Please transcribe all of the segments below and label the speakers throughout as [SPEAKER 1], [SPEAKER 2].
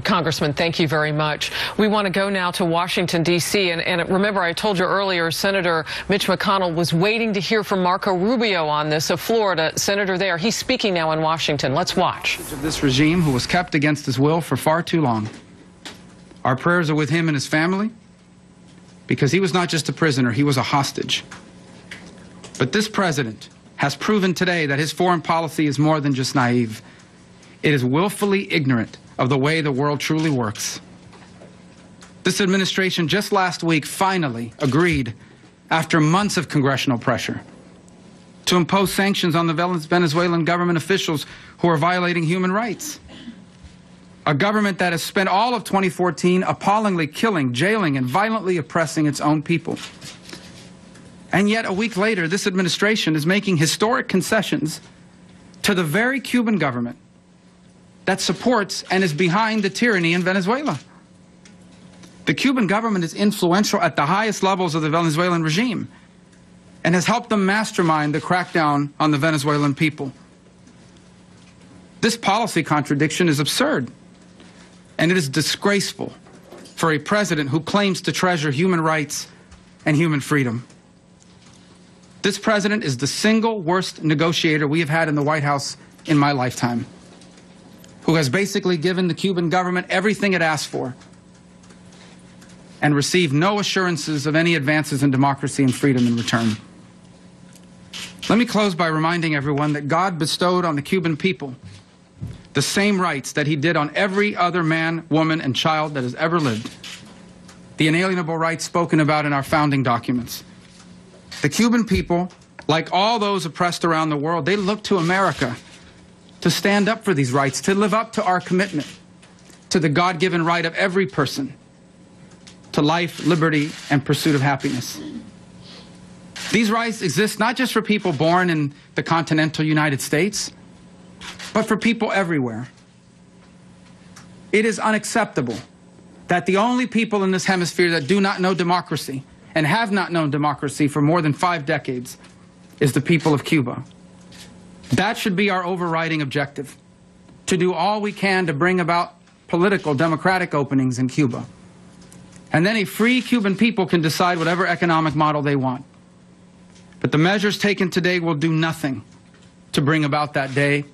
[SPEAKER 1] Congressman, thank you very much. We want to go now to Washington, D.C. And remember, I told you earlier, Senator Mitch McConnell was waiting to hear from Marco Rubio on this, a Florida senator there. He's speaking now in Washington. Let's watch.
[SPEAKER 2] This regime who was kept against his will for far too long. Our prayers are with him and his family, because he was not just a prisoner, he was a hostage. But this president has proven today that his foreign policy is more than just naive. It is willfully ignorant of the way the world truly works. This administration just last week finally agreed, after months of congressional pressure, to impose sanctions on the Venezuelan government officials who are violating human rights. A government that has spent all of 2014 appallingly killing, jailing, and violently oppressing its own people. And yet, a week later, this administration is making historic concessions to the very Cuban government that supports and is behind the tyranny in Venezuela. The Cuban government is influential at the highest levels of the Venezuelan regime and has helped them mastermind the crackdown on the Venezuelan people. This policy contradiction is absurd, and it is disgraceful for a president who claims to treasure human rights and human freedom. This president is the single worst negotiator we have had in the White House in my lifetime, who has basically given the Cuban government everything it asked for and received no assurances of any advances in democracy and freedom in return. Let me close by reminding everyone that God bestowed on the Cuban people the same rights that he did on every other man, woman, and child that has ever lived. The inalienable rights spoken about in our founding documents. The Cuban people, like all those oppressed around the world, they look to America to stand up for these rights, to live up to our commitment to the God-given right of every person to life, liberty, and pursuit of happiness. These rights exist not just for people born in the continental United States, but for people everywhere. It is unacceptable that the only people in this hemisphere that do not know democracy and have not known democracy for more than 5 decades is the people of Cuba. That should be our overriding objective, to do all we can to bring about political, democratic openings in Cuba. And then a free Cuban people can decide whatever economic model they want. But the measures taken today will do nothing to bring about that day,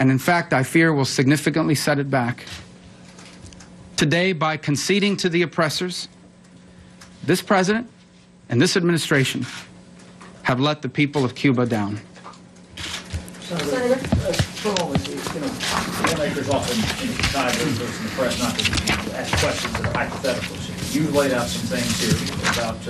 [SPEAKER 2] and in fact, I fear will significantly set it back. Today, by conceding to the oppressors, this president and this administration have let the people of Cuba down.
[SPEAKER 3] Senator, lawmakers often decide those in the press not to ask questions that are hypothetical. You've laid out some things here about